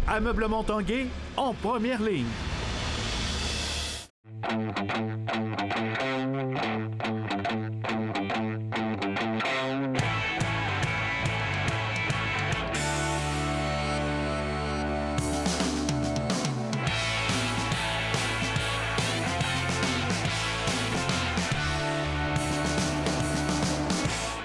Ameublement Tanguay en première ligne.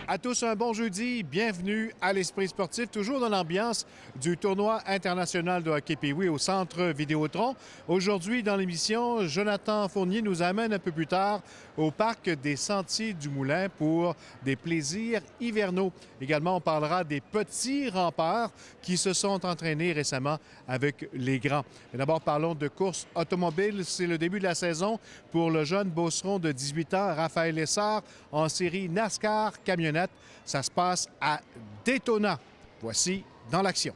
À tous un bon jeudi, bienvenue à l'Esprit sportif, toujours dans l'ambiance du tournoi international de hockey Pee-Wee au Centre Vidéotron. Aujourd'hui, dans l'émission, Jonathan Fournier nous amène un peu plus tard au parc des Sentiers du Moulin pour des plaisirs hivernaux. Également, on parlera des petits remparts qui se sont entraînés récemment avec les grands. Mais d'abord, parlons de course automobile. C'est le début de la saison pour le jeune beauceron de 18 ans, Raphaël Lessard, en série NASCAR Camionnette. Ça se passe à Daytona. Voici dans l'action.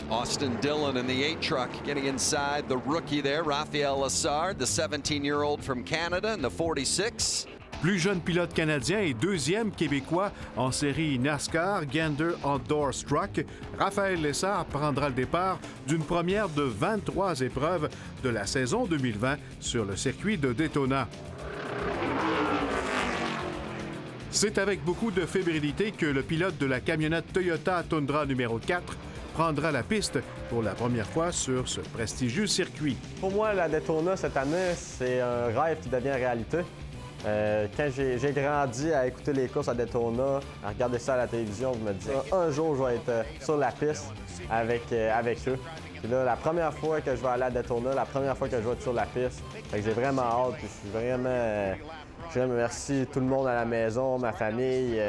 Austin Dillon in the 8 truck getting inside the rookie there, Raphaël Lessard, the 17-year-old from Canada in the 46. Plus jeune pilote canadien et deuxième québécois en série NASCAR Gander Outdoor Truck, Raphaël Lessard prendra le départ d'une première de 23 épreuves de la saison 2020 sur le circuit de Daytona. C'est avec beaucoup de fébrilité que le pilote de la camionnette Toyota Tundra numéro 4 prendra la piste pour la première fois sur ce prestigieux circuit. Pour moi, la Daytona cette année, c'est un rêve qui devient réalité. Quand j'ai grandi à écouter les courses à Daytona, à regarder ça à la télévision, je me disais un jour, je vais être sur la piste avec eux. Puis là, la première fois que je vais aller à Daytona, la première fois que je vais être sur la piste, j'ai vraiment hâte. Puis je suis vraiment... Je remercie tout le monde à la maison, ma famille,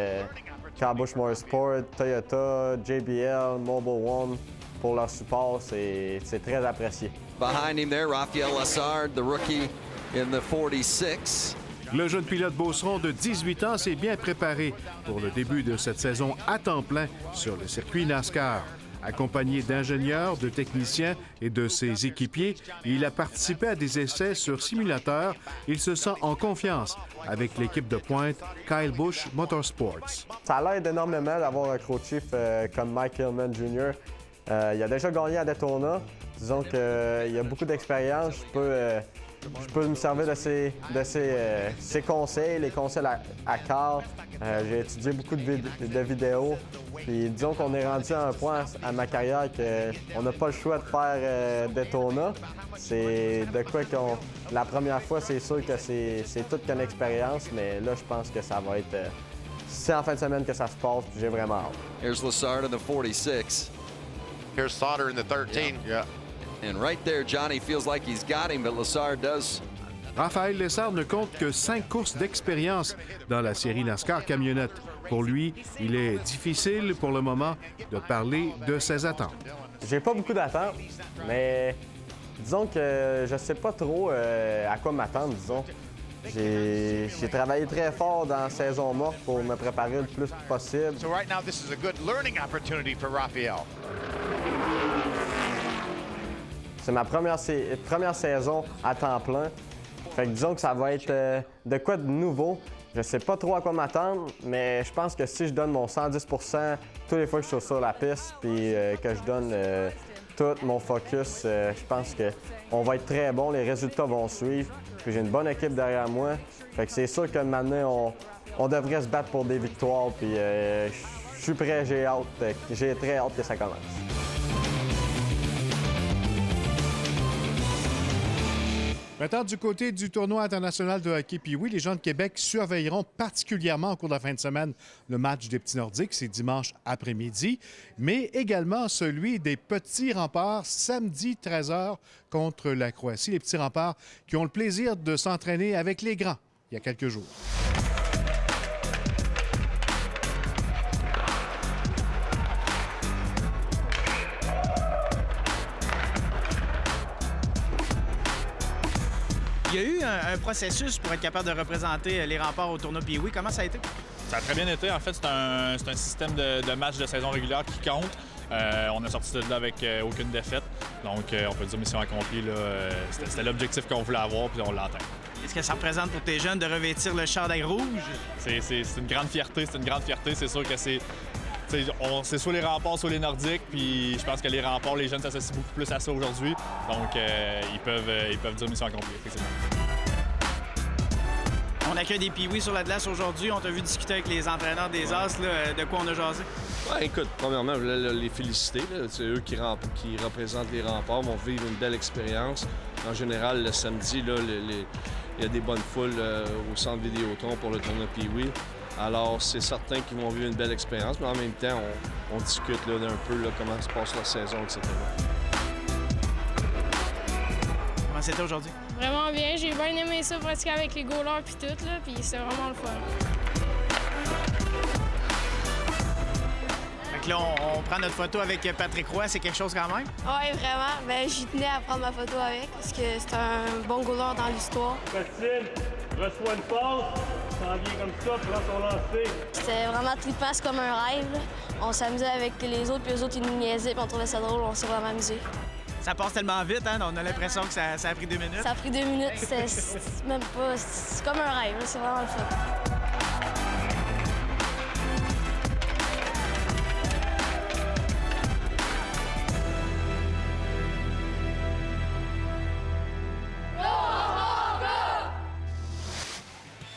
Carbush Motorsport, Toyota, JBL, Mobile One pour leur support. C'est très apprécié. Behind him there, Raphaël Lessard, the rookie in the 46. Le jeune pilote beauceron de 18 ans s'est bien préparé pour le début de cette saison à temps plein sur le circuit NASCAR. Accompagné d'ingénieurs, de techniciens et de ses équipiers, il a participé à des essais sur simulateur. Il se sent en confiance avec l'équipe de pointe Kyle Busch Motorsports. Ça l'aide énormément d'avoir un co-chief comme Mike Hillman Jr. Il a déjà gagné à Daytona. Disons qu'il a beaucoup d'expérience. Je peux me servir de ses conseils, les conseils à Carl. J'ai étudié beaucoup de vidéos. Puis disons qu'on est rendu à un point à ma carrière qu'on n'a pas le choix de faire Daytona. C'est de quoi la première fois, c'est sûr que c'est toute qu'une expérience, mais là, je pense que ça va être... c'est en fin de semaine que ça se passe, puis j'ai vraiment hâte. Here's Lessard in the 46. Here's Sauter in the 13. Yeah. And right there, Johnny feels like he's got him, but Lessard does. Raphaël Lessard ne compte que 5 courses d'expérience dans la série NASCAR Camionnette. Pour lui, il est difficile pour le moment de parler de ses attentes. J'ai pas beaucoup d'attentes, mais disons que je sais pas trop à quoi m'attendre, disons. J'ai travaillé très fort dans la saison morte pour me préparer le plus possible. So right now, this is a good learning opportunity for Raphaël. C'est ma première saison à temps plein. Fait que disons que ça va être de quoi de nouveau. Je sais pas trop à quoi m'attendre, mais je pense que si je donne mon 110 % toutes les fois que je suis sur la piste puis que je donne tout mon focus, je pense qu'on va être très bon, les résultats vont suivre. Puis j'ai une bonne équipe derrière moi. Fait que c'est sûr que maintenant, on devrait se battre pour des victoires. Puis je suis prêt, j'ai très hâte que ça commence. Maintenant, du côté du tournoi international de hockey Pee-Wee, les gens de Québec surveilleront particulièrement au cours de la fin de semaine le match des Petits Nordiques, c'est dimanche après-midi, mais également celui des Petits Remparts, samedi 13h contre la Croatie. Les Petits Remparts qui ont le plaisir de s'entraîner avec les grands il y a quelques jours. Il y a eu un processus pour être capable de représenter les remparts au tournoi Pee-Wee. Comment ça a été? Ça a très bien été. En fait, c'est un système de match de saison régulière qui compte. On est sorti de là avec aucune défaite. Donc, on peut dire mission accomplie. C'était l'objectif qu'on voulait avoir, puis on l'a atteint. Est-ce que ça représente pour tes jeunes de revêtir le chandail rouge? C'est une grande fierté. C'est une grande fierté. C'est sûr que c'est C'est soit les remparts, soit les nordiques. Puis je pense que les remparts, les jeunes s'associent beaucoup plus à ça aujourd'hui. Donc, ils peuvent dire mission accomplie, effectivement. On accueille des Pee-Wee sur la glace aujourd'hui. On t'a vu discuter avec les entraîneurs des As, là, de quoi on a jasé? Ouais, écoute, premièrement, je voulais les féliciter. C'est eux qui représentent les remparts, vont vivre une belle expérience. En général, le samedi, là, il y a des bonnes foules au centre Vidéotron pour le tournoi Pee-Wee. Alors, c'est certain qu'ils vont vivre une belle expérience, mais en même temps, on discute là, d'un peu là, comment se passe la saison, etc. Comment c'était aujourd'hui? Vraiment bien, j'ai bien aimé ça pratiquer avec les goalers puis tout, là, puis c'est vraiment le fun. Fait que là, on prend notre photo avec Patrick Roy, c'est quelque chose quand même? Oui, vraiment. Ben, j'y tenais à prendre ma photo avec parce que c'est un bon goaler dans l'histoire. Maxime reçoit une passe, s'en vient comme ça, prend son lancer. C'était vraiment trippant, c'est comme un rêve, là. On s'amusait avec les autres, puis eux autres, ils nous niaisaient, puis on trouvait ça drôle, on s'est vraiment amusé. Ça passe tellement vite, hein? On a l'impression que ça a pris 2 minutes. Ça a pris 2 minutes, c'est même pas... C'est comme un rêve, là. C'est vraiment le fun.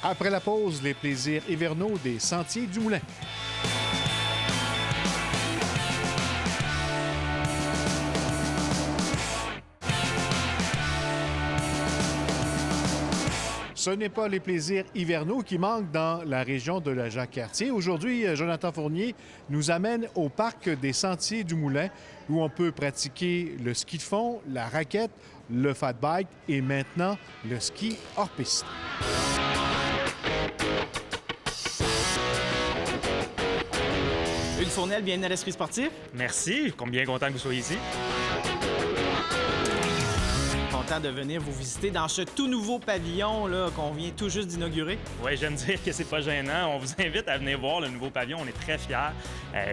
Après la pause, les plaisirs hivernaux des Sentiers du Moulin. Ce n'est pas les plaisirs hivernaux qui manquent dans la région de la Jacques-Cartier. Aujourd'hui, Jonathan Fournier nous amène au parc des Sentiers du Moulin où on peut pratiquer le ski de fond, la raquette, le fat bike et maintenant le ski hors-piste. Hugues Fournel, bienvenue à l'Esprit sportif. Merci, je suis bien content que vous soyez ici. Content de venir vous visiter dans ce tout nouveau pavillon là, qu'on vient tout juste d'inaugurer. Oui, j'aime dire que c'est pas gênant. On vous invite à venir voir le nouveau pavillon. On est très fiers.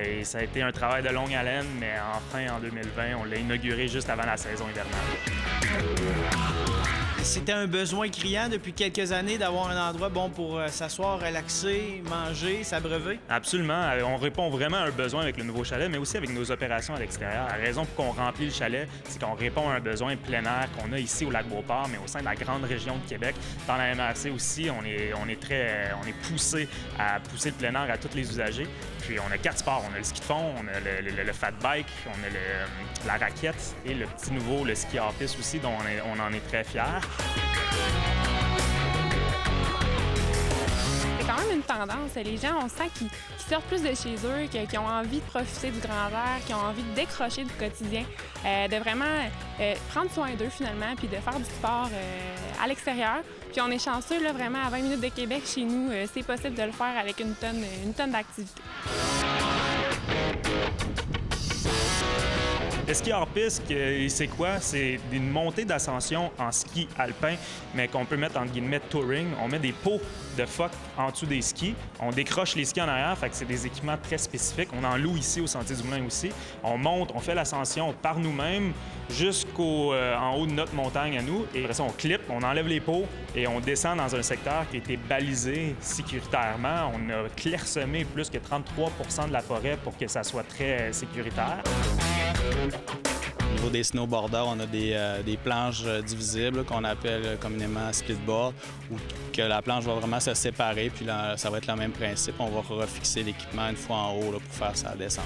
Et ça a été un travail de longue haleine, mais enfin, en 2020, on l'a inauguré juste avant la saison hivernale. C'était un besoin criant depuis quelques années d'avoir un endroit bon pour s'asseoir, relaxer, manger, s'abreuver. Absolument. On répond vraiment à un besoin avec le nouveau chalet, mais aussi avec nos opérations à l'extérieur. La raison pour qu'on remplit le chalet, c'est qu'on répond à un besoin plein air qu'on a ici au Lac-Beauport, mais au sein de la grande région de Québec. Dans la MRC aussi, on est poussé à pousser le plein air à tous les usagers. Puis on a 4 sports. On a le ski de fond, on a le fat bike, on a la raquette et le petit nouveau, le ski hors-piste aussi, dont on en est très fiers. C'est quand même une tendance. Les gens, on sent qu'ils sortent plus de chez eux, qu'ils ont envie de profiter du grand air, qu'ils ont envie de décrocher du quotidien, de vraiment prendre soin d'eux finalement, puis de faire du sport à l'extérieur. Puis on est chanceux, là, vraiment, à 20 minutes de Québec, chez nous, c'est possible de le faire avec une tonne d'activités. Le ski hors-piste, c'est quoi? C'est une montée d'ascension en ski alpin, mais qu'on peut mettre entre guillemets touring. On met des pots de phoque en dessous des skis. On décroche les skis en arrière, fait que c'est des équipements très spécifiques. On en loue ici au Sentier du Moulin aussi. On monte, on fait l'ascension par nous-mêmes en haut de notre montagne à nous. Et après ça, on clip, on enlève les pots et on descend dans un secteur qui a été balisé sécuritairement. On a clairsemé plus que 33 % de la forêt pour que ça soit très sécuritaire. Au niveau des snowboarders, on a des planches divisibles qu'on appelle communément splitboard, où que la planche va vraiment se séparer, puis là, ça va être le même principe. On va refixer l'équipement une fois en haut là, pour faire sa descente.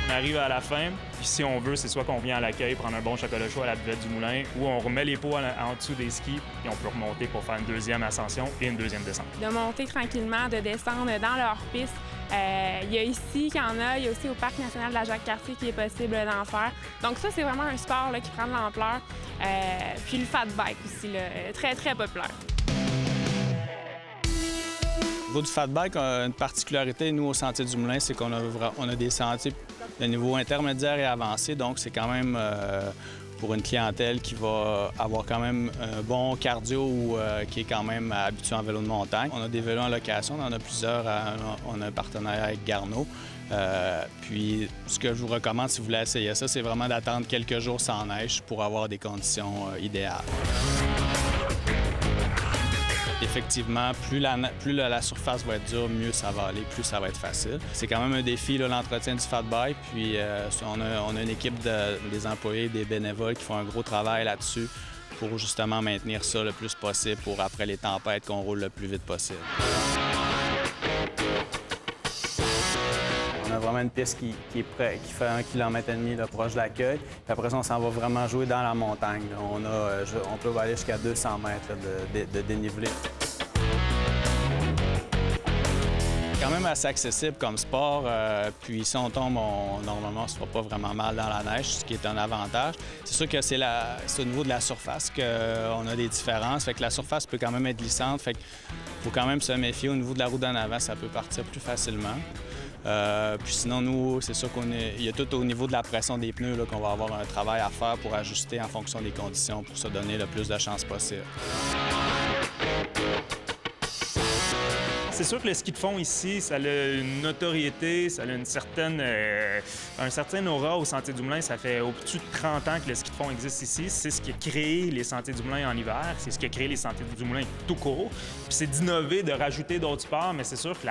On arrive à la fin, puis si on veut, c'est soit qu'on vient à l'accueil prendre un bon chocolat chaud à la buvette du moulin, ou on remet les pots en dessous des skis, puis on peut remonter pour faire une deuxième ascension et une deuxième descente. De monter tranquillement, de descendre dans leur piste. Il y a ici qu'il y en a, il y a aussi au Parc national de la Jacques-Cartier qui est possible d'en faire. Donc ça, c'est vraiment un sport là, qui prend de l'ampleur. Puis le fat bike aussi, là, très, très populaire. Au niveau du fat bike, une particularité, nous, au Sentier du Moulin, c'est qu'on a des sentiers de niveau intermédiaire et avancé. Donc, c'est quand même pour une clientèle qui va avoir quand même un bon cardio ou qui est quand même habitué en vélo de montagne. On a des vélos en location, on en a plusieurs. On a un partenariat avec Garneau. Puis, ce que je vous recommande, si vous voulez essayer ça, c'est vraiment d'attendre quelques jours sans neige pour avoir des conditions idéales. effectivement, plus la surface va être dure, mieux ça va aller, plus ça va être facile. C'est quand même un défi, l'entretien du fat bike. Puis on a une équipe des employés, des bénévoles qui font un gros travail là-dessus pour justement maintenir ça le plus possible pour après les tempêtes qu'on roule le plus vite possible. On a vraiment une piste qui est prête, qui fait 1,5 km proche de l'accueil. Puis après ça, on s'en va vraiment jouer dans la montagne. On peut aller jusqu'à 200 mètres de dénivelé. C'est quand même assez accessible comme sport. Puis si on tombe, normalement, on ne se fera pas vraiment mal dans la neige, ce qui est un avantage. C'est sûr que c'est au niveau de la surface qu'on a des différences. Fait que la surface peut quand même être glissante. Fait qu'il faut quand même se méfier. Au niveau de la roue d'en avant, ça peut partir plus facilement. Puis sinon, nous, c'est sûr il y a tout au niveau de la pression des pneus qu'on va avoir un travail à faire pour ajuster en fonction des conditions pour se donner le plus de chances possible. C'est sûr que le ski de fond ici, ça a une notoriété, ça a un certain aura au Sentier du Moulin. Ça fait au-dessus de 30 ans que le ski de fond existe ici. C'est ce qui a créé les Sentiers du Moulin en hiver. C'est ce qui a créé les Sentiers du Moulin tout court. Puis c'est d'innover, de rajouter d'autres sports, mais c'est sûr que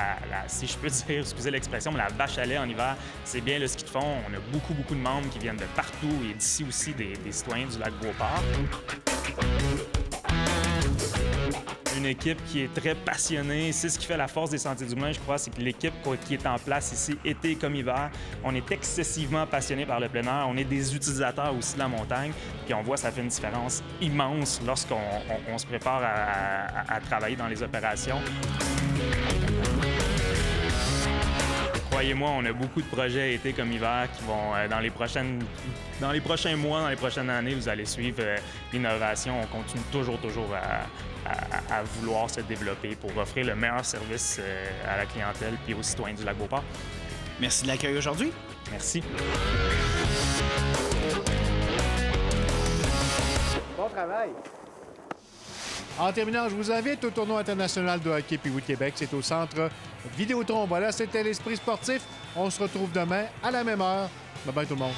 si je peux dire, excusez l'expression, mais la vache à lait en hiver, c'est bien le ski de fond. On a beaucoup de membres qui viennent de partout et d'ici aussi des citoyens du lac Beauport. Une équipe qui est très passionnée. C'est ce qui fait la force des Sentiers du Moulin, je crois, c'est que l'équipe qui est en place ici, été comme hiver, on est excessivement passionné par le plein air. On est des utilisateurs aussi de la montagne. Puis on voit ça fait une différence immense lorsqu'on se prépare à travailler dans les opérations. Croyez-moi, on a beaucoup de projets été comme hiver qui vont, dans les prochains mois, dans les prochaines années, vous allez suivre l'innovation. On continue toujours à vouloir se développer pour offrir le meilleur service à la clientèle et aux citoyens du lac Beauport. Merci de l'accueil aujourd'hui. Merci. Bon travail! En terminant, je vous invite au tournoi international de hockey Pee-Wee Québec. C'est au centre Vidéotron. Voilà, c'était l'Esprit sportif. On se retrouve demain à la même heure. Bye bye tout le monde.